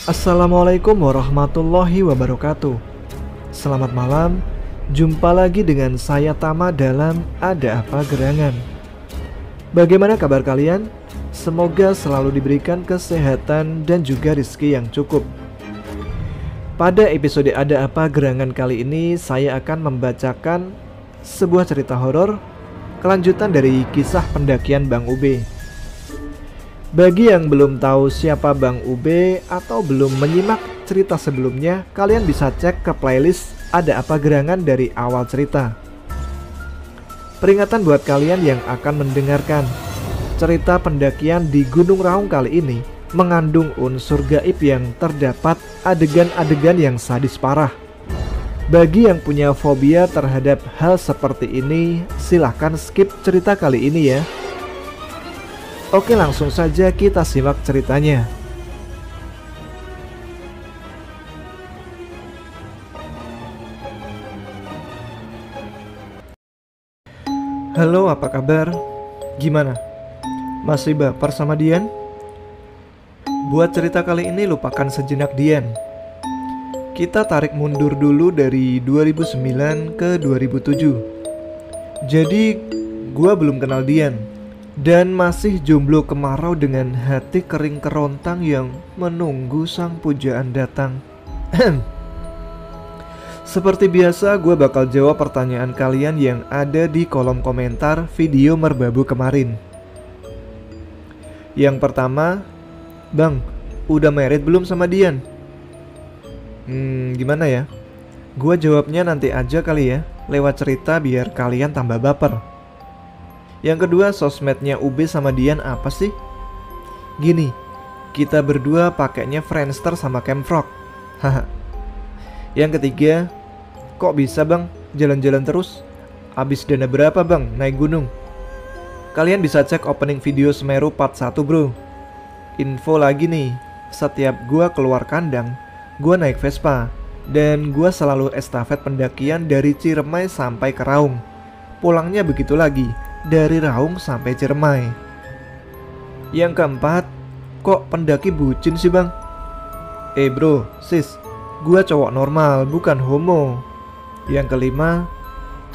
Assalamualaikum warahmatullahi wabarakatuh. Selamat malam, jumpa lagi dengan saya Tama dalam Ada Apa Gerangan. Bagaimana kabar kalian? Semoga selalu diberikan kesehatan dan juga rezeki yang cukup. Pada episode Ada Apa Gerangan kali ini, saya akan membacakan sebuah cerita horor kelanjutan dari kisah pendakian Bang Ube. Bagi yang belum tahu siapa Bang Ube atau belum menyimak cerita sebelumnya, kalian bisa cek ke playlist Ada Apa Gerangan dari awal cerita. Peringatan buat kalian yang akan mendengarkan, cerita pendakian di Gunung Raung kali ini mengandung unsur gaib yang terdapat adegan-adegan yang sadis parah. Bagi yang punya fobia terhadap hal seperti ini, silahkan skip cerita kali ini ya. Oke, langsung saja kita simak ceritanya. Halo, apa kabar? Gimana? Masih baper sama Dian? Buat cerita kali ini lupakan sejenak Dian. Kita tarik mundur dulu dari 2009 ke 2007. Jadi, gua belum kenal Dian dan masih jomblo kemarau dengan hati kering kerontang yang menunggu sang pujaan datang. Seperti biasa, gue bakal jawab pertanyaan kalian yang ada di kolom komentar video Merbabu kemarin. Yang pertama, Bang, udah married belum sama Dian? Gimana ya? Gue jawabnya nanti aja kali ya, lewat cerita biar kalian tambah baper. Yang kedua, sosmednya Ube sama Dian apa sih? Gini, kita berdua pakainya Friendster sama Camfrog. Haha. Yang ketiga, kok bisa Bang jalan-jalan terus? Abis dana berapa Bang naik gunung? Kalian bisa cek opening video Semeru part 1 bro. Info lagi nih, setiap gua keluar kandang, gua naik Vespa. Dan gua selalu estafet pendakian dari Ciremai sampai ke Raung. Pulangnya begitu lagi, dari Raung sampai Ciremai. Yang keempat, kok pendaki bucin sih Bang? Bro, sis, gua cowok normal, bukan homo. Yang kelima,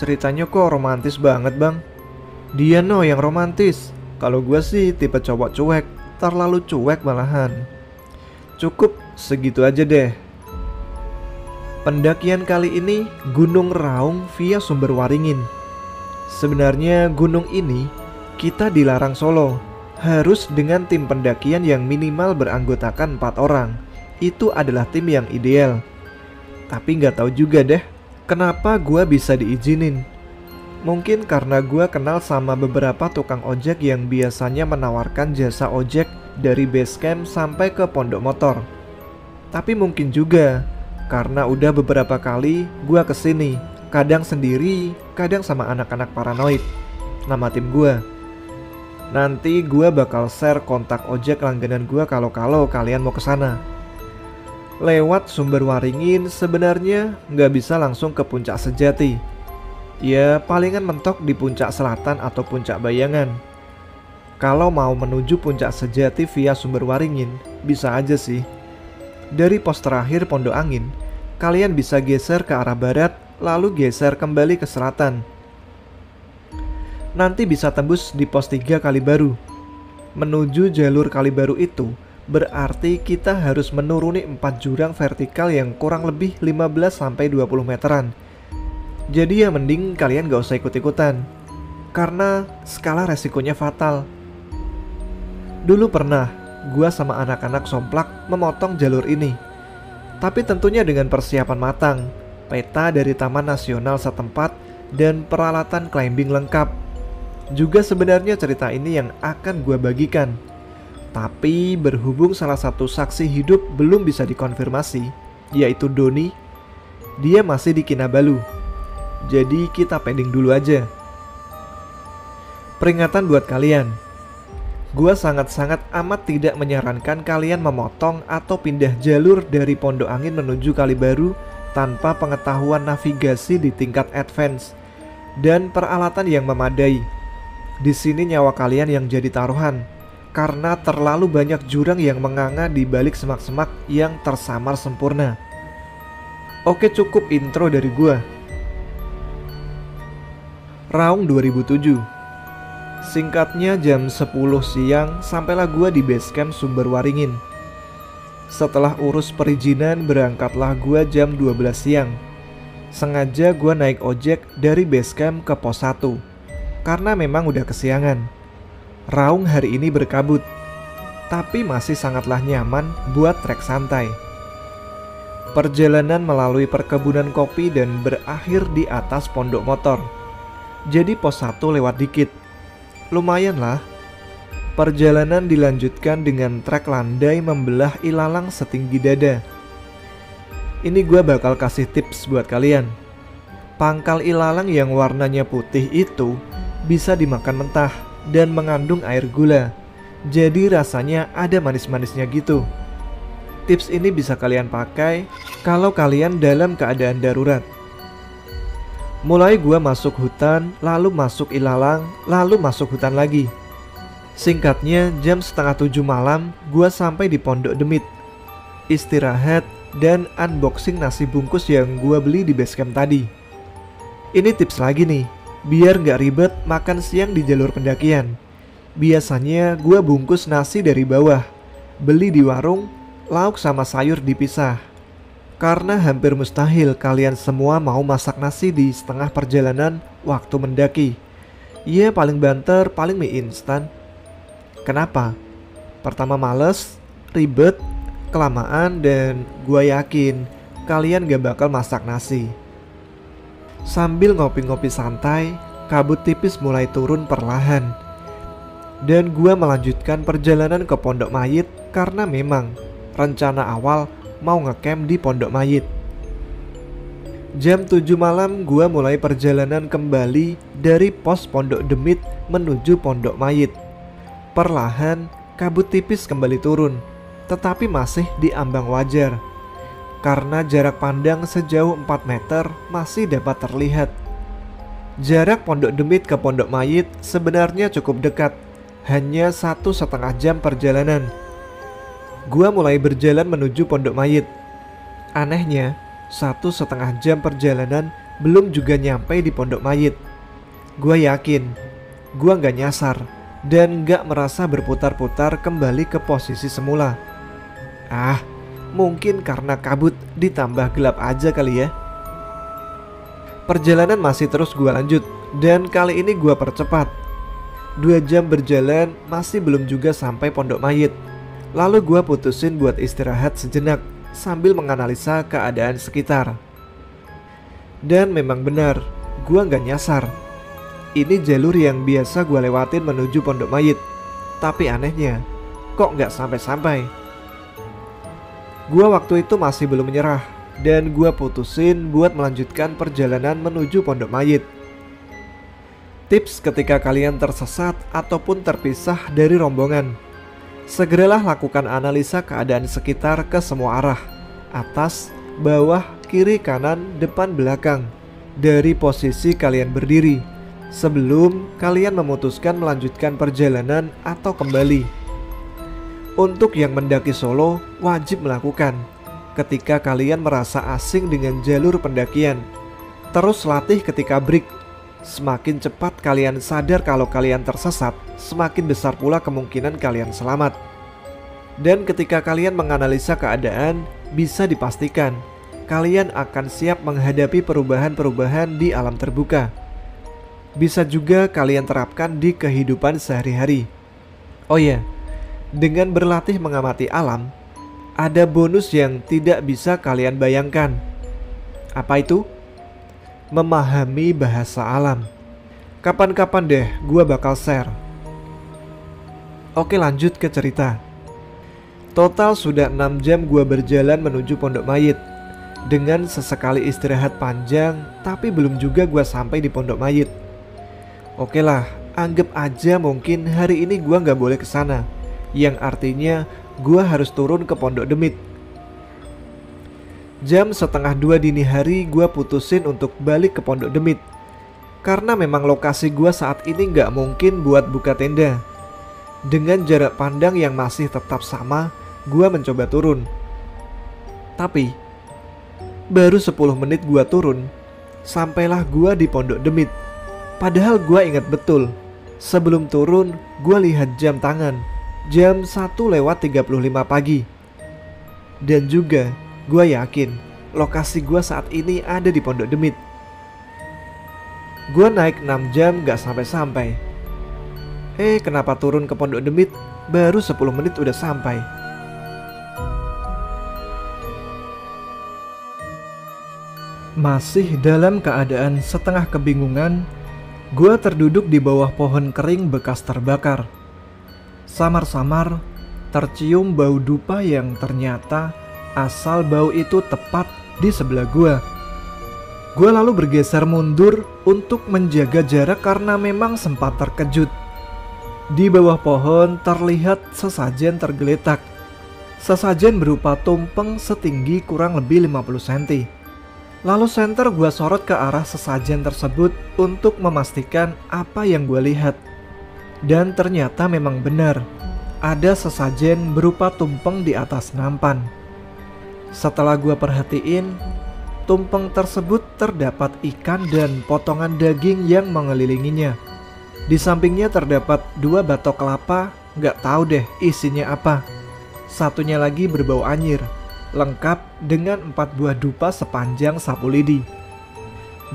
ceritanya kok romantis banget Bang? Dia no yang romantis. Kalau gua sih tipe cowok cuek, terlalu cuek malahan. Cukup segitu aja deh. Pendakian kali ini Gunung Raung via Sumberwaringin. Sebenarnya gunung ini kita dilarang solo, harus dengan tim pendakian yang minimal beranggotakan 4 orang. Itu adalah tim yang ideal. Tapi nggak tahu juga deh, kenapa gua bisa diizinin. Mungkin karena gua kenal sama beberapa tukang ojek yang biasanya menawarkan jasa ojek dari base camp sampai ke pondok motor. Tapi mungkin juga karena udah beberapa kali gua kesini, kadang sendiri, kadang sama anak-anak paranoid, nama tim gue. Nanti gue bakal share kontak ojek langganan gue kalau kalian mau kesana. Lewat Sumberwaringin sebenarnya nggak bisa langsung ke Puncak Sejati. Ya palingan mentok di Puncak Selatan atau Puncak Bayangan. Kalau mau menuju Puncak Sejati via Sumberwaringin, bisa aja sih. Dari pos terakhir Pondok Angin, kalian bisa geser ke arah barat, lalu geser kembali ke selatan. Nanti bisa tembus di pos 3 Kalibaru. Menuju jalur Kalibaru itu berarti kita harus menuruni 4 jurang vertikal yang kurang lebih 15-20 meteran. Jadi ya mending kalian gak usah ikut-ikutan, karena skala resikonya fatal. Dulu pernah gua sama anak-anak somplak memotong jalur ini, tapi tentunya dengan persiapan matang, peta dari Taman Nasional setempat, dan peralatan climbing lengkap. Juga sebenarnya cerita ini yang akan gue bagikan. Tapi berhubung salah satu saksi hidup belum bisa dikonfirmasi, yaitu Doni, dia masih di Kinabalu. Jadi kita pending dulu aja. Peringatan buat kalian, gue sangat-sangat amat tidak menyarankan kalian memotong atau pindah jalur dari Pondok Angin menuju Kalibaru tanpa pengetahuan navigasi di tingkat advance dan peralatan yang memadai. Di sini nyawa kalian yang jadi taruhan. karena terlalu banyak jurang yang menganga di balik semak-semak yang tersamar sempurna. Oke, cukup intro dari gua. Raung 2007. Singkatnya jam 10 siang sampailah gua di base camp Sumber Waringin. Setelah urus perizinan berangkatlah gua jam 12 siang. Sengaja gua naik ojek dari base camp ke pos 1 karena memang udah kesiangan. Raung hari ini berkabut, tapi masih sangatlah nyaman buat trek santai. Perjalanan melalui perkebunan kopi dan berakhir di atas pondok motor. Jadi pos 1 lewat dikit. Lumayan lah. Perjalanan dilanjutkan dengan trek landai membelah ilalang setinggi dada. Ini gue bakal kasih tips buat kalian. Pangkal ilalang yang warnanya putih itu bisa dimakan mentah dan mengandung air gula. Jadi rasanya ada manis-manisnya gitu. Tips ini bisa kalian pakai kalau kalian dalam keadaan darurat. Mulai gue masuk hutan, lalu masuk ilalang, lalu masuk hutan lagi. Singkatnya jam setengah 7 malam gue sampai di Pondok Demit. Istirahat dan unboxing nasi bungkus yang gue beli di base camp tadi. Ini tips lagi nih, biar gak ribet makan siang di jalur pendakian. Biasanya gue bungkus nasi dari bawah, beli di warung, lauk sama sayur dipisah. Karena hampir mustahil kalian semua mau masak nasi di setengah perjalanan waktu mendaki. Ya paling banter, paling mie instan. Kenapa? Pertama males, ribet, kelamaan, dan gua yakin kalian gak bakal masak nasi. Sambil ngopi-ngopi santai, kabut tipis mulai turun perlahan. Dan gua melanjutkan perjalanan ke Pondok Mayit karena memang rencana awal mau ngecamp di Pondok Mayit. Jam 7 malam gua mulai perjalanan kembali dari pos Pondok Demit menuju Pondok Mayit. Perlahan kabut tipis kembali turun, tetapi masih di ambang wajar. Karena jarak pandang sejauh 4 meter masih dapat terlihat. Jarak Pondok Demit ke Pondok Mayit sebenarnya cukup dekat, hanya 1,5 jam perjalanan. Gua mulai berjalan menuju Pondok Mayit. Anehnya, 1,5 jam perjalanan belum juga nyampe di Pondok Mayit. Gua yakin, gua gak nyasar dan gak merasa berputar-putar kembali ke posisi semula. Mungkin karena kabut ditambah gelap aja kali ya. Perjalanan masih terus gua lanjut, dan kali ini gua percepat. 2 jam berjalan masih belum juga sampai Pondok Mayit. Lalu gue putusin buat istirahat sejenak sambil menganalisa keadaan sekitar. Dan memang benar, gue gak nyasar. Ini jalur yang biasa gue lewatin menuju Pondok Mayit. Tapi anehnya, kok gak sampai-sampai. Gue waktu itu masih belum menyerah, dan gue putusin buat melanjutkan perjalanan menuju Pondok Mayit. Tips ketika kalian tersesat ataupun terpisah dari rombongan: segeralah lakukan analisa keadaan sekitar ke semua arah, atas, bawah, kiri, kanan, depan, belakang, dari posisi kalian berdiri, sebelum kalian memutuskan melanjutkan perjalanan atau kembali. Untuk yang mendaki solo, wajib melakukan ketika kalian merasa asing dengan jalur pendakian. Terus latih ketika break. Semakin cepat kalian sadar kalau kalian tersesat, semakin besar pula kemungkinan kalian selamat. Dan ketika kalian menganalisa keadaan, bisa dipastikan kalian akan siap menghadapi perubahan-perubahan di alam terbuka. Bisa juga kalian terapkan di kehidupan sehari-hari. Oh ya, dengan berlatih mengamati alam, ada bonus yang tidak bisa kalian bayangkan. Apa itu? Memahami bahasa alam. Kapan-kapan deh gue bakal share. Oke, lanjut ke cerita. Total sudah 6 jam gue berjalan menuju Pondok Mayit. Dengan sesekali istirahat panjang, tapi belum juga gue sampai di Pondok Mayit. Oke lah, anggap aja mungkin hari ini gue gak boleh kesana, yang artinya gue harus turun ke Pondok Demit. Jam 1:30 dini hari gue putusin untuk balik ke Pondok Demit. Karena memang lokasi gue saat ini gak mungkin buat buka tenda. Dengan jarak pandang yang masih tetap sama, gua mencoba turun. Tapi baru 10 menit gua turun, sampailah gua di Pondok Demit. Padahal gua ingat betul, sebelum turun gua lihat jam tangan, jam 1:35 pagi. Dan juga gua yakin lokasi gua saat ini ada di Pondok Demit. Gua naik 6 jam gak sampai-sampai. Kenapa turun ke Pondok Demit baru 10 menit udah sampai. Masih dalam keadaan setengah kebingungan, gua terduduk di bawah pohon kering bekas terbakar. Samar-samar tercium bau dupa yang ternyata asal bau itu tepat di sebelah gua. Gua lalu bergeser mundur untuk menjaga jarak karena memang sempat terkejut. Di bawah pohon terlihat sesajen tergeletak. Sesajen berupa tumpeng setinggi kurang lebih 50 cm. Lalu senter gua sorot ke arah sesajen tersebut untuk memastikan apa yang gua lihat. Dan ternyata memang benar, ada sesajen berupa tumpeng di atas nampan. Setelah gua perhatiin, tumpeng tersebut terdapat ikan dan potongan daging yang mengelilinginya. Di sampingnya terdapat 2 batok kelapa, gak tahu deh isinya apa. Satunya lagi berbau anyir, lengkap dengan 4 buah dupa sepanjang sapu lidi.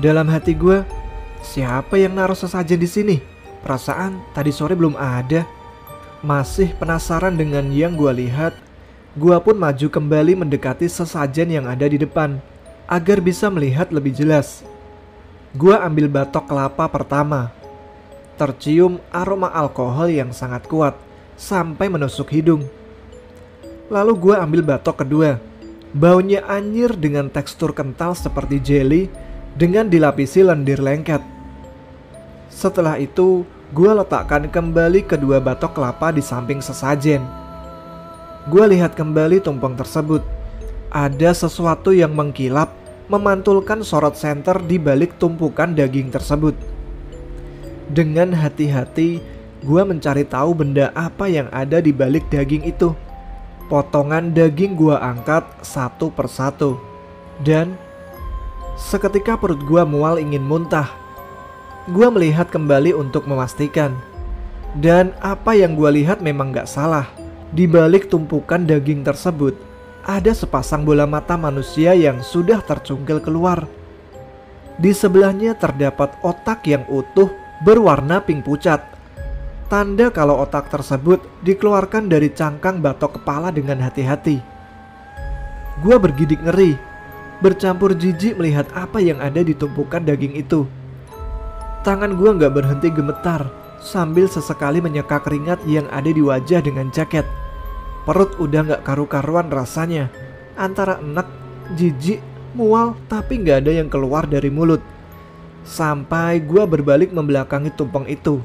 Dalam hati gue, siapa yang naruh sesajen di sini? Perasaan tadi sore belum ada. Masih penasaran dengan yang gue lihat, gue pun maju kembali mendekati sesajen yang ada di depan agar bisa melihat lebih jelas. Gue ambil batok kelapa pertama. Tercium aroma alkohol yang sangat kuat sampai menusuk hidung. Lalu gue ambil batok kedua. Baunya anyir dengan tekstur kental seperti jelly dengan dilapisi lendir lengket. Setelah itu, gue letakkan kembali kedua batok kelapa di samping sesajen. Gue lihat kembali tumpeng tersebut. Ada sesuatu yang mengkilap, memantulkan sorot senter di balik tumpukan daging tersebut. Dengan hati-hati, gue mencari tahu benda apa yang ada di balik daging itu. Potongan daging gue angkat satu persatu. Dan seketika perut gue mual ingin muntah. Gue melihat kembali untuk memastikan. Dan apa yang gue lihat memang gak salah. Di balik tumpukan daging tersebut, ada sepasang bola mata manusia yang sudah tercungkil keluar. Di sebelahnya terdapat otak yang utuh berwarna pink pucat. Tanda kalau otak tersebut dikeluarkan dari cangkang batok kepala dengan hati-hati. Gua bergidik ngeri, bercampur jijik melihat apa yang ada di tumpukan daging itu. Tangan gua gak berhenti gemetar sambil sesekali menyeka keringat yang ada di wajah dengan jaket. Perut udah gak karu-karuan rasanya, antara enek, jijik, mual, tapi gak ada yang keluar dari mulut. Sampai gue berbalik membelakangi tumpeng itu.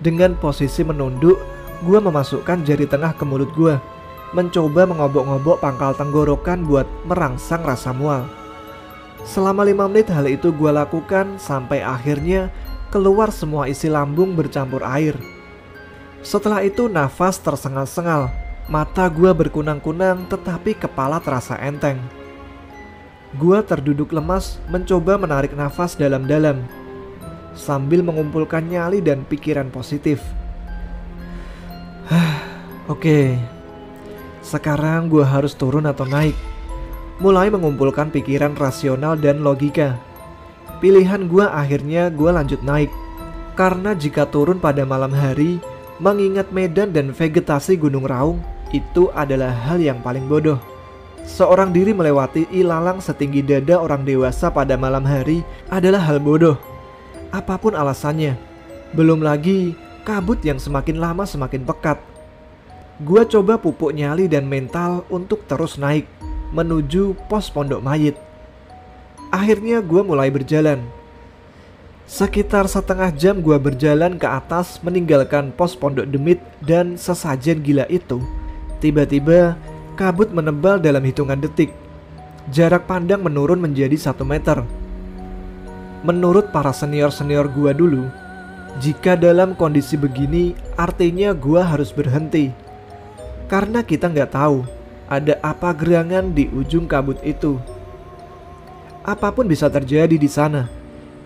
Dengan posisi menunduk, gue memasukkan jari tengah ke mulut gue, mencoba mengobok-ngobok pangkal tenggorokan buat merangsang rasa mual. Selama 5 menit hal itu gue lakukan sampai akhirnya keluar semua isi lambung bercampur air. Setelah itu nafas tersengal-sengal, mata gue berkunang-kunang tetapi kepala terasa enteng. Gua terduduk lemas mencoba menarik nafas dalam-dalam sambil mengumpulkan nyali dan pikiran positif. Oke, sekarang gua harus turun atau naik. Mulai mengumpulkan pikiran rasional dan logika. Pilihan gua akhirnya gua lanjut naik. Karena jika turun pada malam hari, mengingat medan dan vegetasi Gunung Raung, itu adalah hal yang paling bodoh. Seorang diri melewati ilalang setinggi dada orang dewasa pada malam hari adalah hal bodoh. Apapun alasannya. Belum lagi kabut yang semakin lama semakin pekat. Gua coba pupuk nyali dan mental untuk terus naik menuju pos pondok mayit. Akhirnya gua mulai berjalan. Sekitar setengah jam gua berjalan ke atas meninggalkan pos Pondok Demit dan sesajen gila itu. Tiba-tiba kabut menebal dalam hitungan detik. Jarak pandang menurun menjadi 1 meter. Menurut para senior-senior gua dulu, Jika dalam kondisi begini, artinya gua harus berhenti. Karena kita nggak tahu ada apa gerangan di ujung kabut itu. Apapun bisa terjadi di sana.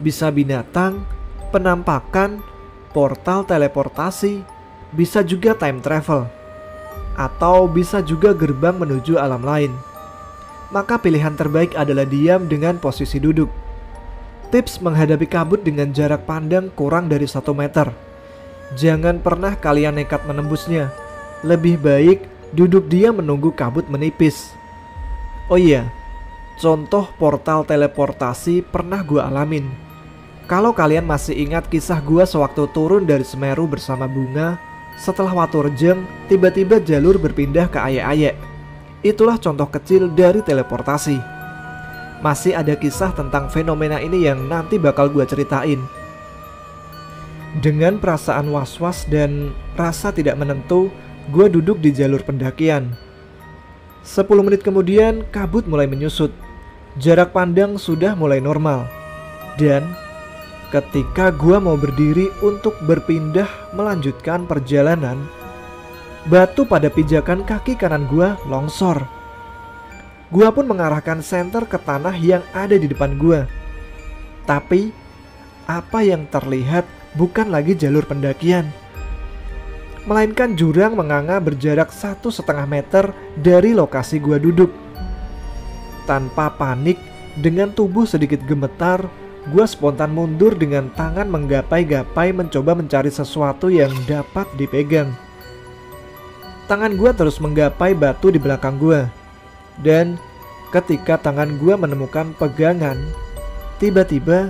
Bisa binatang, penampakan, portal teleportasi, bisa juga time travel, atau bisa juga gerbang menuju alam lain. Maka pilihan terbaik adalah diam dengan posisi duduk. Tips menghadapi kabut dengan jarak pandang kurang dari 1 meter. Jangan pernah kalian nekat menembusnya. Lebih baik duduk diam menunggu kabut menipis. Oh iya, contoh portal teleportasi pernah gua alamin. Kalau kalian masih ingat kisah gua sewaktu turun dari Semeru bersama Bunga, setelah waktu rejeng, tiba-tiba jalur berpindah ke Ayek-Ayek. Itulah contoh kecil dari teleportasi. Masih ada kisah tentang fenomena ini yang nanti bakal gua ceritain. Dengan perasaan was-was dan rasa tidak menentu, gua duduk di jalur pendakian. 10 menit kemudian kabut mulai menyusut. Jarak pandang sudah mulai normal. Dan ketika gua mau berdiri untuk berpindah melanjutkan perjalanan, batu pada pijakan kaki kanan gua longsor. Gua pun mengarahkan senter ke tanah yang ada di depan gua. Tapi apa yang terlihat bukan lagi jalur pendakian, melainkan jurang menganga berjarak 1,5 meter dari lokasi gua duduk. Tanpa panik, dengan tubuh sedikit gemetar, gua spontan mundur dengan tangan menggapai-gapai mencoba mencari sesuatu yang dapat dipegang. Tangan gua terus menggapai batu di belakang gua. Dan ketika tangan gua menemukan pegangan, tiba-tiba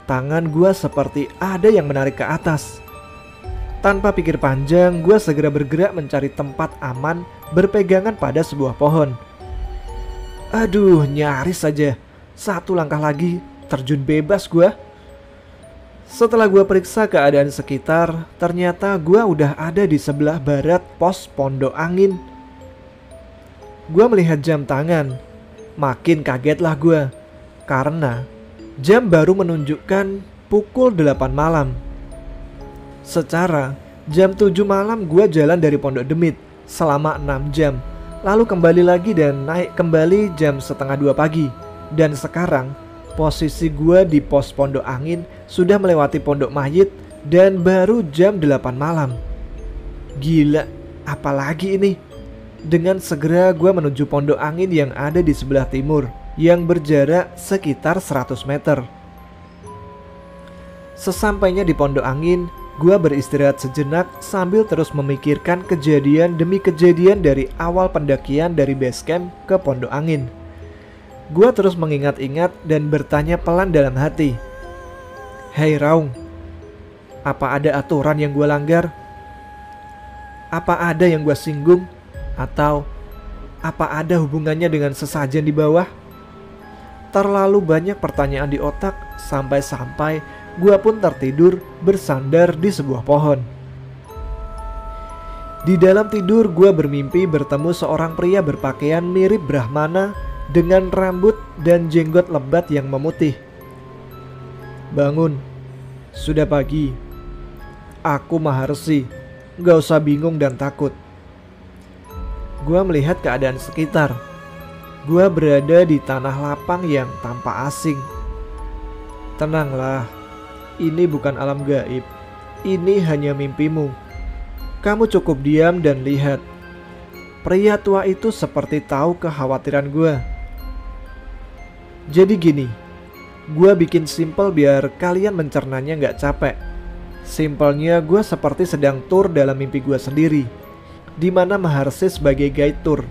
tangan gua seperti ada yang menarik ke atas. Tanpa pikir panjang, gua segera bergerak mencari tempat aman berpegangan pada sebuah pohon. Aduh, nyaris saja. 1 langkah lagi terjun bebas gua. Setelah gua periksa keadaan sekitar, ternyata gua udah ada di sebelah barat pos Pondok Angin. Gua melihat jam tangan. Makin kagetlah gua, karena jam baru menunjukkan pukul 8 malam. Secara jam 7 malam gua jalan dari Pondok Demit selama 6 jam. Lalu kembali lagi dan naik kembali jam 1:30 pagi. Dan sekarang posisi gua di pos Pondok Angin sudah melewati Pondok Mayit dan baru jam 8 malam. Gila, apalagi ini? Dengan segera gua menuju Pondok Angin yang ada di sebelah timur, yang berjarak sekitar 100 meter. Sesampainya di Pondok Angin, gua beristirahat sejenak sambil terus memikirkan kejadian demi kejadian dari awal pendakian dari base camp ke Pondok Angin. Gua terus mengingat-ingat dan bertanya pelan dalam hati. Hei Raung, apa ada aturan yang gua langgar? Apa ada yang gua singgung? Atau apa ada hubungannya dengan sesajen di bawah? Terlalu banyak pertanyaan di otak sampai-sampai gua pun tertidur bersandar di sebuah pohon. Di dalam tidur gua bermimpi bertemu seorang pria berpakaian mirip Brahmana dengan rambut dan jenggot lebat yang memutih. Bangun, sudah pagi. Aku Maharsi, gak usah bingung dan takut. Gua melihat keadaan sekitar. Gua berada di tanah lapang yang tampak asing. Tenanglah, ini bukan alam gaib. Ini hanya mimpimu. Kamu cukup diam dan lihat. Pria tua itu seperti tahu kekhawatiran gua. Jadi gini, gua bikin simple biar kalian mencernanya gak capek. Simpelnya gua seperti sedang tur dalam mimpi gua sendiri, dimana Maharsi sebagai guide tour,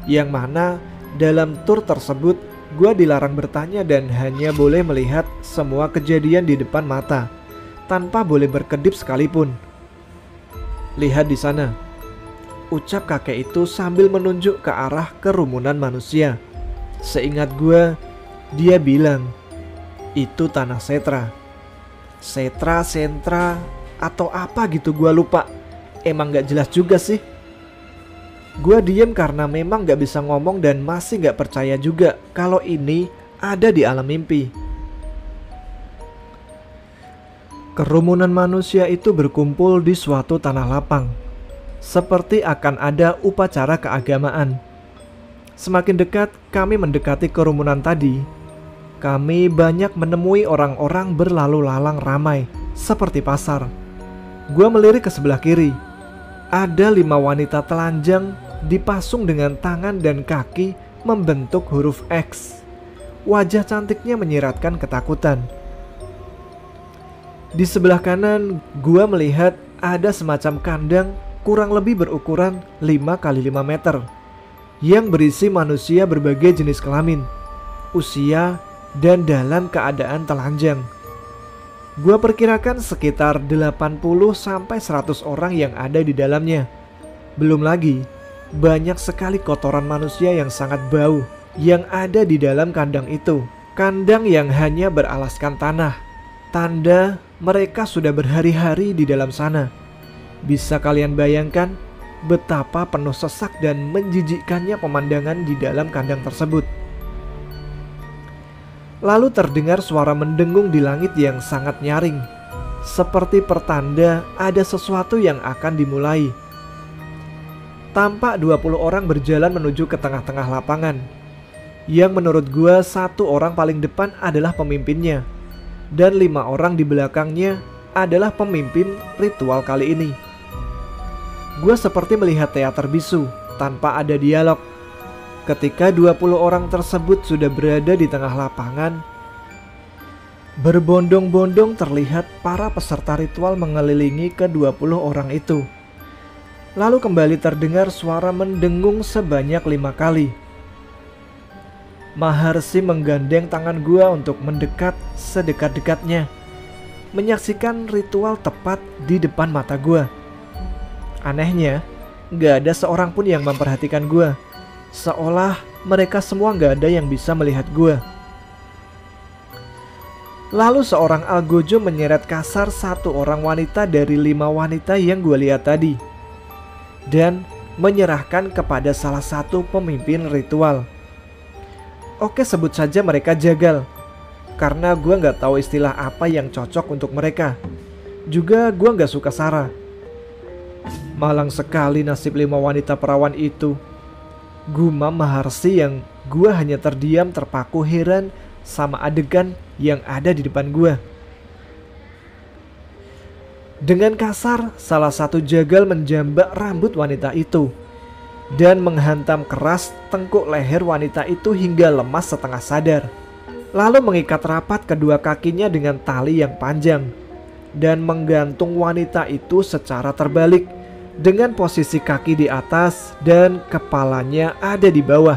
yang mana dalam tur tersebut gua dilarang bertanya dan hanya boleh melihat semua kejadian di depan mata, tanpa boleh berkedip sekalipun. Lihat di sana, ucap kakek itu sambil menunjuk ke arah kerumunan manusia. Seingat gua, dia bilang, itu tanah Setra. Setra, sentra, atau apa gitu gua lupa. Emang gak jelas juga sih. Gua diem karena memang gak bisa ngomong dan masih gak percaya juga kalau ini ada di alam mimpi. Kerumunan manusia itu berkumpul di suatu tanah lapang, seperti akan ada upacara keagamaan. Semakin dekat kami mendekati kerumunan tadi, kami banyak menemui orang-orang berlalu lalang ramai, seperti pasar. Gua melirik ke sebelah kiri. Ada 5 wanita telanjang dipasung dengan tangan dan kaki membentuk huruf X. Wajah cantiknya menyiratkan ketakutan. Di sebelah kanan, gua melihat ada semacam kandang kurang lebih berukuran 5 kali 5 meter yang berisi manusia berbagai jenis kelamin, usia, dan dalam keadaan telanjang. Gua perkirakan sekitar 80-100 orang yang ada di dalamnya. Belum lagi, banyak sekali kotoran manusia yang sangat bau yang ada di dalam kandang itu. Kandang yang hanya beralaskan tanah, tanda mereka sudah berhari-hari di dalam sana. Bisa kalian bayangkan betapa penuh sesak dan menjijikkannya pemandangan di dalam kandang tersebut. Lalu terdengar suara mendengung di langit yang sangat nyaring, seperti pertanda ada sesuatu yang akan dimulai. Tampak 20 orang berjalan menuju ke tengah-tengah lapangan, yang menurut gua 1 orang paling depan adalah pemimpinnya, dan 5 orang di belakangnya adalah pemimpin ritual kali ini. Gua seperti melihat teater bisu tanpa ada dialog. Ketika 20 orang tersebut sudah berada di tengah lapangan, berbondong-bondong terlihat para peserta ritual mengelilingi ke-20 orang itu. Lalu kembali terdengar suara mendengung sebanyak 5 kali. Maharsi menggandeng tangan gua untuk mendekat sedekat-dekatnya, menyaksikan ritual tepat di depan mata gua. Anehnya, gak ada seorang pun yang memperhatikan gua, seolah mereka semua gak ada yang bisa melihat gua. Lalu seorang algojo menyeret kasar 1 orang wanita dari 5 wanita yang gua lihat tadi, dan menyerahkan kepada salah satu pemimpin ritual. Oke, sebut saja mereka jagal, karena gue gak tahu istilah apa yang cocok untuk mereka. Juga gue gak suka sara. Malang sekali nasib 5 wanita perawan itu, gumam Maharsi, yang gue hanya terdiam terpaku heran sama adegan yang ada di depan gue. Dengan kasar, salah satu jagal menjambak rambut wanita itu dan menghantam keras tengkuk leher wanita itu hingga lemas setengah sadar. Lalu mengikat rapat kedua kakinya dengan tali yang panjang dan menggantung wanita itu secara terbalik dengan posisi kaki di atas dan kepalanya ada di bawah.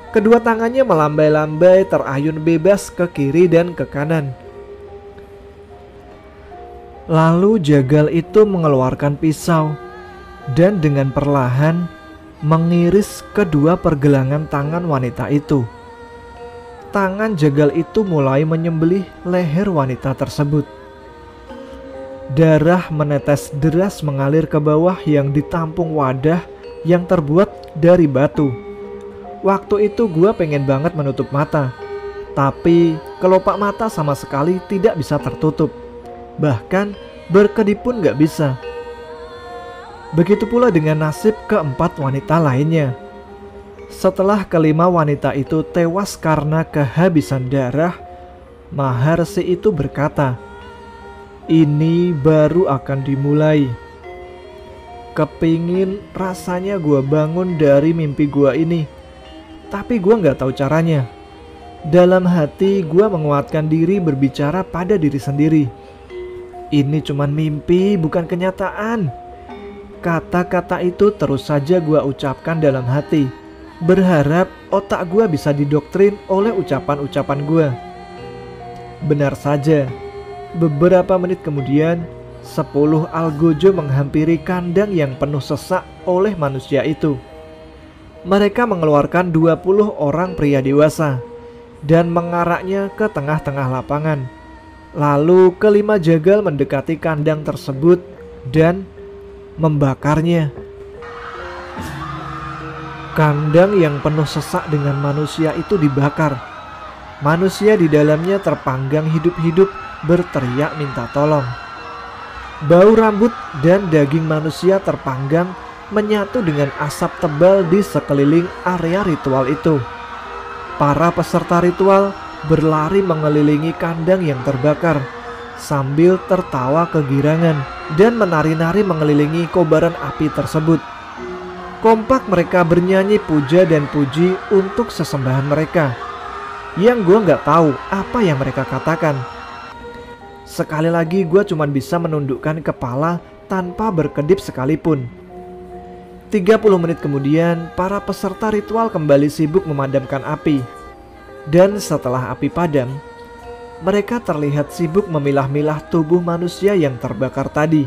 Kedua tangannya melambai-lambai terayun bebas ke kiri dan ke kanan. Lalu jagal itu mengeluarkan pisau dan dengan perlahan mengiris kedua pergelangan tangan wanita itu. Tangan jagal itu mulai menyembelih leher wanita tersebut. Darah menetes deras mengalir ke bawah yang ditampung wadah yang terbuat dari batu. Waktu itu gua pengen banget menutup mata, tapi kelopak mata sama sekali tidak bisa tertutup. Bahkan berkedip pun gak bisa. Begitu pula dengan nasib keempat wanita lainnya. Setelah kelima wanita itu tewas karena kehabisan darah, Maharsi itu berkata, "Ini baru akan dimulai. Kepingin rasanya gua bangun dari mimpi gua ini, tapi gua gak tahu caranya." Dalam hati gua menguatkan diri berbicara pada diri sendiri, "Ini cuman mimpi, bukan kenyataan." Kata-kata itu terus saja gua ucapkan dalam hati, berharap otak gua bisa didoktrin oleh ucapan-ucapan gua. Benar saja, beberapa menit kemudian 10 algojo menghampiri kandang yang penuh sesak oleh manusia itu. Mereka mengeluarkan 20 orang pria dewasa dan mengaraknya ke tengah-tengah lapangan. Lalu kelima jagal mendekati kandang tersebut dan membakarnya. Kandang yang penuh sesak dengan manusia itu dibakar. Manusia di dalamnya terpanggang hidup-hidup berteriak minta tolong. Bau rambut dan daging manusia terpanggang menyatu dengan asap tebal di sekeliling area ritual itu. Para peserta ritual berlari mengelilingi kandang yang terbakar sambil tertawa kegirangan dan menari-nari mengelilingi kobaran api tersebut. Kompak mereka bernyanyi puja dan puji untuk sesembahan mereka, yang gue gak tahu apa yang mereka katakan. Sekali lagi gue cuma bisa menundukkan kepala tanpa berkedip sekalipun. 30 menit kemudian para peserta ritual kembali sibuk memadamkan api. Dan setelah api padam, mereka terlihat sibuk memilah-milah tubuh manusia yang terbakar tadi.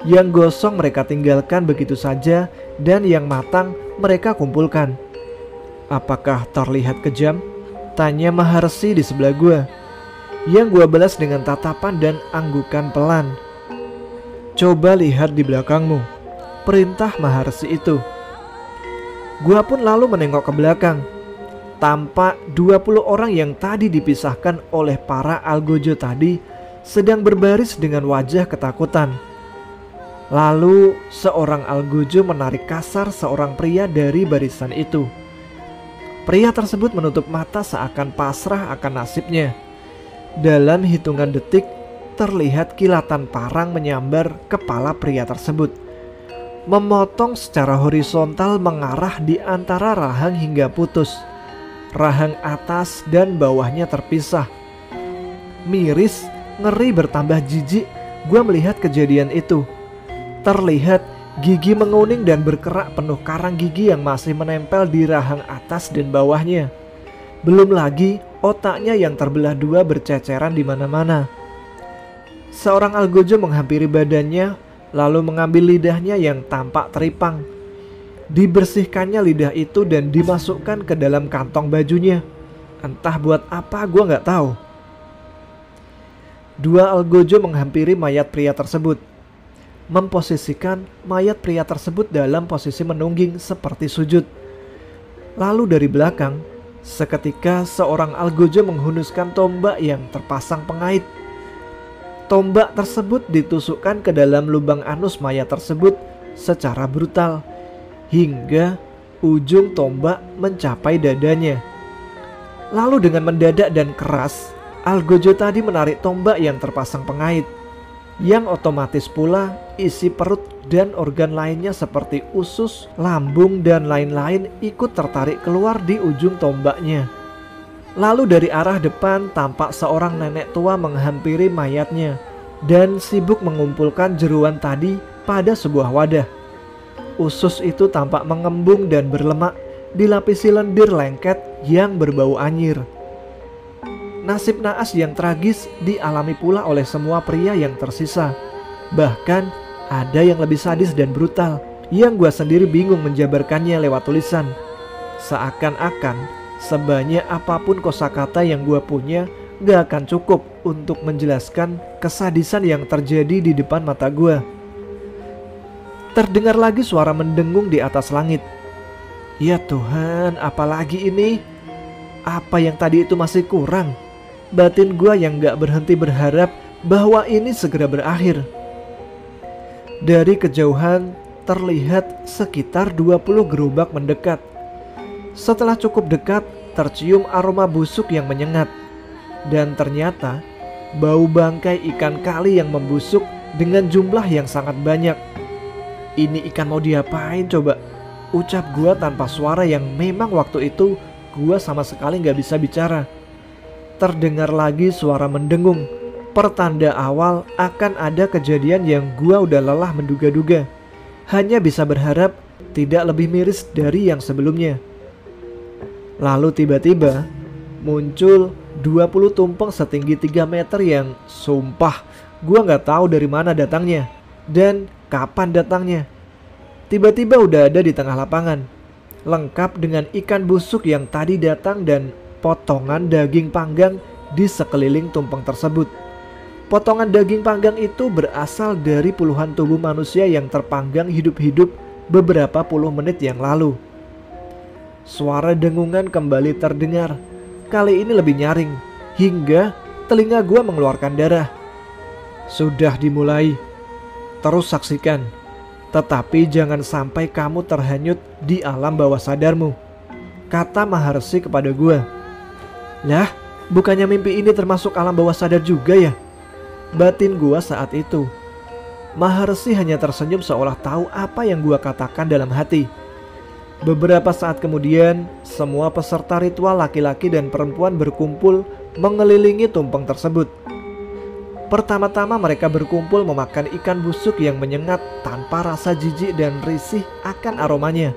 Yang gosong mereka tinggalkan begitu saja dan yang matang mereka kumpulkan. Apakah terlihat kejam? Tanya Maharsi di sebelah gue, yang gue balas dengan tatapan dan anggukan pelan. Coba lihat di belakangmu, perintah Maharsi itu. Gua pun lalu menengok ke belakang. Tampak 20 orang yang tadi dipisahkan oleh para algojo tadi sedang berbaris dengan wajah ketakutan. Lalu seorang algojo menarik kasar seorang pria dari barisan itu. Pria tersebut menutup mata seakan pasrah akan nasibnya. Dalam hitungan detik terlihat kilatan parang menyambar kepala pria tersebut, memotong secara horizontal mengarah di antara rahang hingga putus. Rahang atas dan bawahnya terpisah. Miris, ngeri bertambah jijik gue melihat kejadian itu. Terlihat gigi menguning dan berkerak penuh karang gigi yang masih menempel di rahang atas dan bawahnya. Belum lagi otaknya yang terbelah dua berceceran di mana-mana. Seorang algojo menghampiri badannya lalu mengambil lidahnya yang tampak teripang. Dibersihkannya lidah itu dan dimasukkan ke dalam kantong bajunya. Entah buat apa gue gak tahu. Dua algojo menghampiri mayat pria tersebut, memposisikan mayat pria tersebut dalam posisi menungging seperti sujud. Lalu dari belakang, seketika seorang algojo menghunuskan tombak yang terpasang pengait. Tombak tersebut ditusukkan ke dalam lubang anus mayat tersebut secara brutal, hingga ujung tombak mencapai dadanya. Lalu dengan mendadak dan keras, algojo tadi menarik tombak yang terpasang pengait, yang otomatis pula isi perut dan organ lainnya seperti usus, lambung, dan lain-lain ikut tertarik keluar di ujung tombaknya. Lalu dari arah depan tampak seorang nenek tua menghampiri mayatnya dan sibuk mengumpulkan jeruan tadi pada sebuah wadah. Usus itu tampak mengembung dan berlemak, dilapisi lendir lengket yang berbau anyir. Nasib naas yang tragis dialami pula oleh semua pria yang tersisa. Bahkan ada yang lebih sadis dan brutal, yang gue sendiri bingung menjabarkannya lewat tulisan. Seakan-akan sebanyak apapun kosakata yang gue punya gak akan cukup untuk menjelaskan kesadisan yang terjadi di depan mata gue. Terdengar lagi suara mendengung di atas langit. Ya Tuhan, apalagi ini? Apa yang tadi itu masih kurang? Batin gue yang gak berhenti berharap bahwa ini segera berakhir. Dari kejauhan terlihat sekitar 20 gerobak mendekat. Setelah cukup dekat, tercium aroma busuk yang menyengat. Dan ternyata bau bangkai ikan kali yang membusuk dengan jumlah yang sangat banyak. Ini ikan mau diapain coba? Ucap gua tanpa suara yang memang waktu itu gua sama sekali gak bisa bicara. Terdengar lagi suara mendengung, pertanda awal akan ada kejadian yang gua udah lelah menduga-duga. Hanya bisa berharap tidak lebih miris dari yang sebelumnya. Lalu tiba-tiba muncul 20 tumpeng setinggi 3 meter yang sumpah gua gak tahu dari mana datangnya dan kapan datangnya. Tiba-tiba udah ada di tengah lapangan, lengkap dengan ikan busuk yang tadi datang dan potongan daging panggang di sekeliling tumpeng tersebut. Potongan daging panggang itu berasal dari puluhan tubuh manusia yang terpanggang hidup-hidup beberapa puluh menit yang lalu. Suara dengungan kembali terdengar, kali ini lebih nyaring, hingga Telinga gua mengeluarkan darah. Sudah dimulai. Terus saksikan. Tetapi jangan sampai kamu terhanyut di alam bawah sadarmu, kata Maharsi kepada gua. Lah, bukannya mimpi ini termasuk alam bawah sadar juga ya? Batin gua saat itu. Maharsi hanya tersenyum seolah tahu apa yang gua katakan dalam hati. Beberapa saat kemudian, semua peserta ritual laki-laki dan perempuan berkumpul mengelilingi tumpeng tersebut. Pertama-tama mereka berkumpul memakan ikan busuk yang menyengat tanpa rasa jijik dan risih akan aromanya.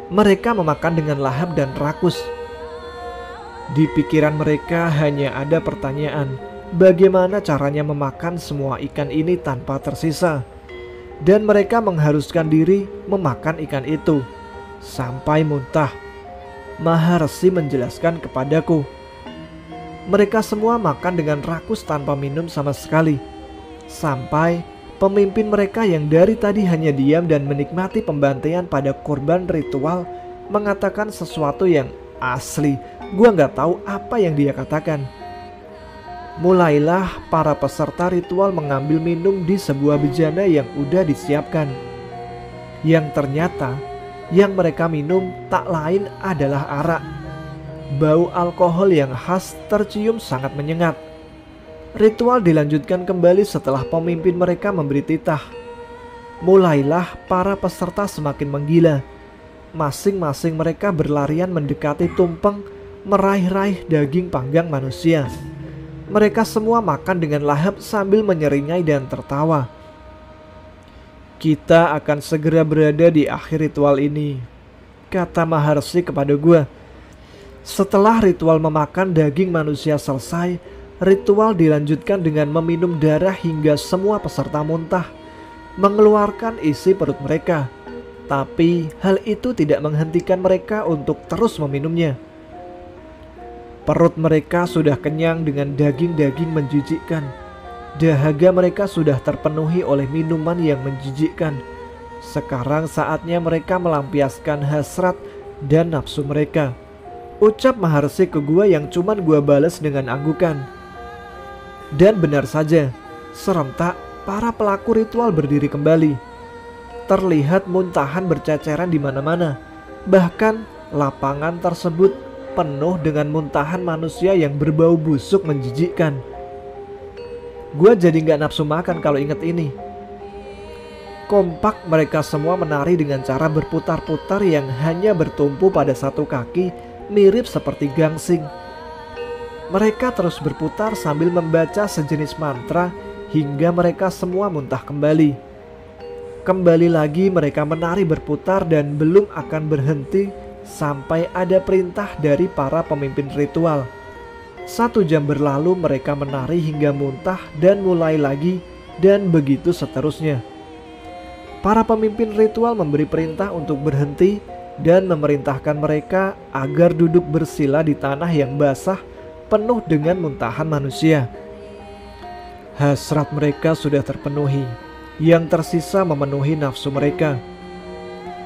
Mereka memakan dengan lahap dan rakus. Di pikiran mereka hanya ada pertanyaan, bagaimana caranya memakan semua ikan ini tanpa tersisa? Dan mereka mengharuskan diri memakan ikan itu sampai muntah. Maharsi menjelaskan kepadaku. Mereka semua makan dengan rakus tanpa minum sama sekali. Sampai pemimpin mereka yang dari tadi hanya diam dan menikmati pembantaian pada korban ritual mengatakan sesuatu yang asli. Gua nggak tahu apa yang dia katakan. Mulailah para peserta ritual mengambil minum di sebuah bejana yang udah disiapkan. Yang ternyata yang mereka minum tak lain adalah arak. Bau alkohol yang khas tercium sangat menyengat. Ritual dilanjutkan kembali setelah pemimpin mereka memberi titah. Mulailah para peserta semakin menggila. Masing-masing mereka berlarian mendekati tumpeng, meraih-raih daging panggang manusia. Mereka semua makan dengan lahap sambil menyeringai dan tertawa. Kita akan segera berada di akhir ritual ini, kata Maharsi kepada gua. Setelah ritual memakan daging manusia selesai, ritual dilanjutkan dengan meminum darah hingga semua peserta muntah, mengeluarkan isi perut mereka. Tapi hal itu tidak menghentikan mereka untuk terus meminumnya. Perut mereka sudah kenyang dengan daging-daging menjijikkan. Dahaga mereka sudah terpenuhi oleh minuman yang menjijikkan. Sekarang saatnya mereka melampiaskan hasrat dan nafsu mereka, ucap Maharsi ke gua yang cuman gua balas dengan anggukan. Dan benar saja, serentak para pelaku ritual berdiri kembali. Terlihat muntahan berceceran di mana-mana. Bahkan lapangan tersebut penuh dengan muntahan manusia yang berbau busuk menjijikkan. Gua jadi gak nafsu makan kalau ingat ini. Kompak mereka semua menari dengan cara berputar-putar yang hanya bertumpu pada satu kaki, mirip seperti gangsing. Mereka terus berputar sambil membaca sejenis mantra hingga mereka semua muntah kembali. Kembali lagi mereka menari berputar dan belum akan berhenti sampai ada perintah dari para pemimpin ritual. 1 jam berlalu mereka menari hingga muntah dan mulai lagi, dan begitu seterusnya. Para pemimpin ritual memberi perintah untuk berhenti dan memerintahkan mereka agar duduk bersila di tanah yang basah penuh dengan muntahan manusia. Hasrat mereka sudah terpenuhi, yang tersisa memenuhi nafsu mereka,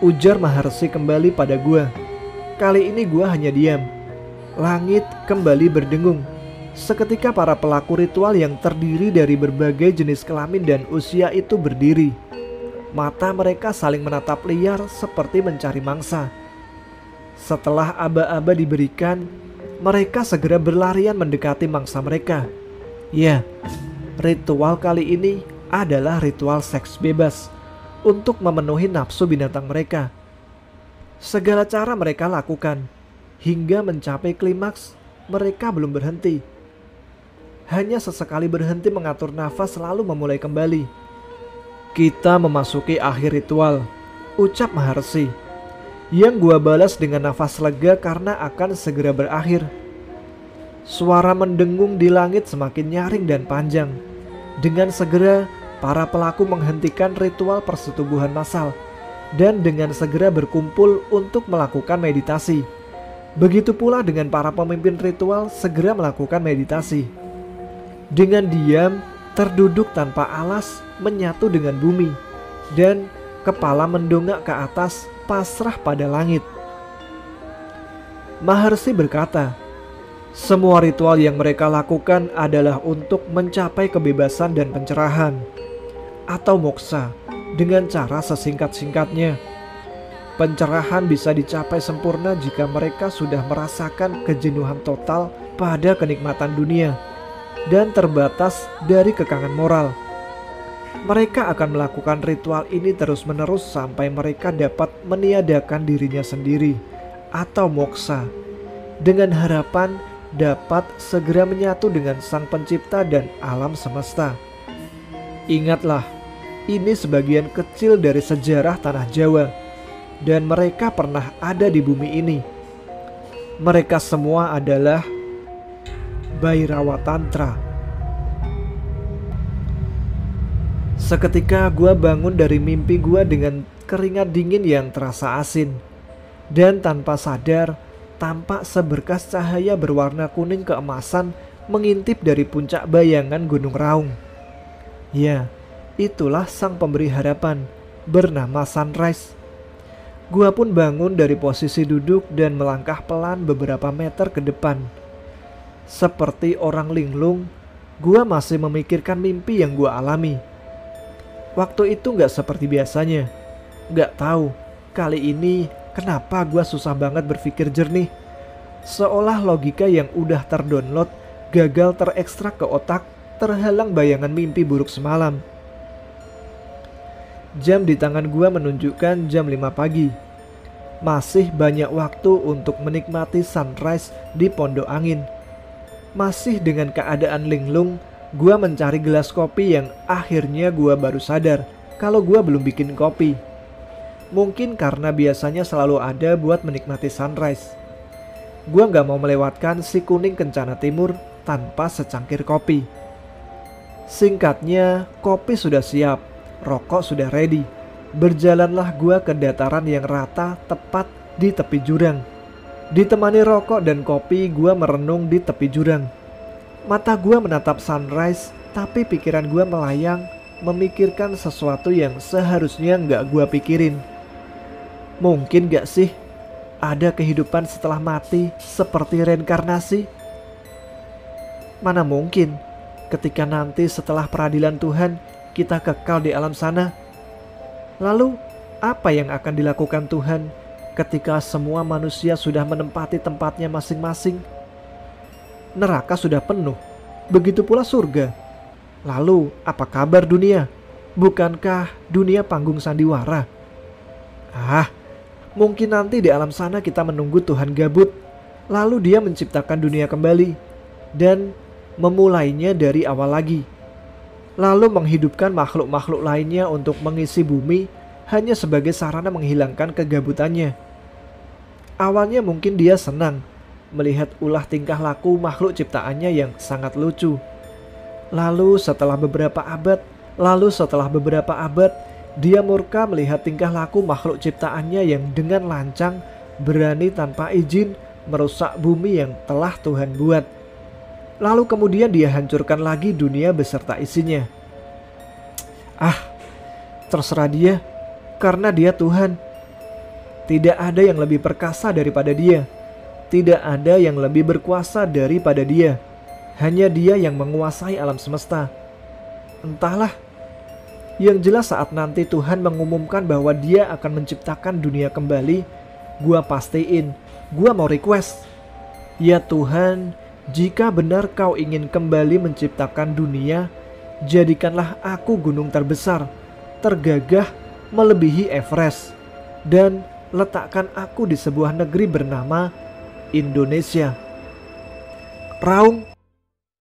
ujar Maharsi kembali pada gua. Kali ini gua hanya diam. Langit kembali berdengung. Seketika para pelaku ritual yang terdiri dari berbagai jenis kelamin dan usia itu berdiri. Mata mereka saling menatap liar seperti mencari mangsa. Setelah aba-aba diberikan, mereka segera berlarian mendekati mangsa mereka. Ya, ritual kali ini adalah ritual seks bebas untuk memenuhi nafsu binatang mereka. Segala cara mereka lakukan hingga mencapai klimaks. Mereka belum berhenti. Hanya sesekali berhenti mengatur nafas lalu memulai kembali. Kita memasuki akhir ritual, ucap Maharsi, yang gua balas dengan nafas lega karena akan segera berakhir. Suara mendengung di langit semakin nyaring dan panjang. Dengan segera para pelaku menghentikan ritual persetubuhan massal dan dengan segera berkumpul untuk melakukan meditasi. Begitu pula dengan para pemimpin ritual segera melakukan meditasi. Dengan diam, terduduk tanpa alas, menyatu dengan bumi, dan kepala mendongak ke atas, pasrah pada langit. Maharsi berkata, Semua ritual yang mereka lakukan adalah untuk mencapai kebebasan dan pencerahan, atau moksa, dengan cara sesingkat-singkatnya. Pencerahan bisa dicapai sempurna jika mereka sudah merasakan kejenuhan total pada kenikmatan dunia dan terbatas dari kekangan moral. Mereka akan melakukan ritual ini terus-menerus sampai mereka dapat meniadakan dirinya sendiri atau moksa, dengan harapan dapat segera menyatu dengan Sang Pencipta dan alam semesta. Ingatlah, ini sebagian kecil dari sejarah tanah Jawa, dan mereka pernah ada di bumi ini. Mereka semua adalah Bhairawa Tantra. Seketika gua bangun dari mimpi gua dengan keringat dingin yang terasa asin, dan tanpa sadar tampak seberkas cahaya berwarna kuning keemasan mengintip dari puncak bayangan Gunung Raung. Ya, itulah sang pemberi harapan bernama Sunrise. Gua pun bangun dari posisi duduk dan melangkah pelan beberapa meter ke depan. Seperti orang linglung, gua masih memikirkan mimpi yang gua alami. Waktu itu gak seperti biasanya. Gak tahu, kali ini kenapa gua susah banget berpikir jernih. Seolah logika yang udah terdownload gagal terekstrak ke otak, terhalang bayangan mimpi buruk semalam. Jam di tangan gua menunjukkan jam 5 pagi. Masih banyak waktu untuk menikmati sunrise di Pondok Angin. Masih dengan keadaan linglung, gua mencari gelas kopi yang akhirnya gua baru sadar kalau gua belum bikin kopi. Mungkin karena biasanya selalu ada buat menikmati sunrise. Gua gak mau melewatkan si kuning kencana timur tanpa secangkir kopi. Singkatnya, kopi sudah siap, rokok sudah ready. Berjalanlah gua ke dataran yang rata tepat di tepi jurang. Ditemani rokok dan kopi, gua merenung di tepi jurang. Mata gua menatap sunrise, tapi pikiran gua melayang memikirkan sesuatu yang seharusnya gak gua pikirin. Mungkin gak sih ada kehidupan setelah mati seperti reinkarnasi? Mana mungkin ketika nanti setelah peradilan Tuhan kita kekal di alam sana. Lalu apa yang akan dilakukan Tuhan ketika semua manusia sudah menempati tempatnya masing-masing? Neraka sudah penuh, begitu pula surga. Lalu apa kabar dunia? Bukankah dunia panggung sandiwara? Mungkin nanti di alam sana kita menunggu Tuhan gabut, lalu Dia menciptakan dunia kembali dan memulainya dari awal lagi, lalu menghidupkan makhluk-makhluk lainnya untuk mengisi bumi hanya sebagai sarana menghilangkan kegabutannya. Awalnya mungkin Dia senang melihat ulah tingkah laku makhluk ciptaannya yang sangat lucu. Lalu setelah beberapa abad, Dia murka melihat tingkah laku makhluk ciptaannya yang dengan lancang berani tanpa izin merusak bumi yang telah Tuhan buat. Lalu kemudian Dia hancurkan lagi dunia beserta isinya. Terserah Dia, karena Dia Tuhan. Tidak ada yang lebih perkasa daripada Dia. Tidak ada yang lebih berkuasa daripada Dia. Hanya Dia yang menguasai alam semesta. Entahlah. Yang jelas saat nanti Tuhan mengumumkan bahwa Dia akan menciptakan dunia kembali, gua pastiin, gua mau request. Ya Tuhan, jika benar Kau ingin kembali menciptakan dunia, jadikanlah aku gunung terbesar, tergagah melebihi Everest, dan letakkan aku di sebuah negeri bernama Indonesia. Raung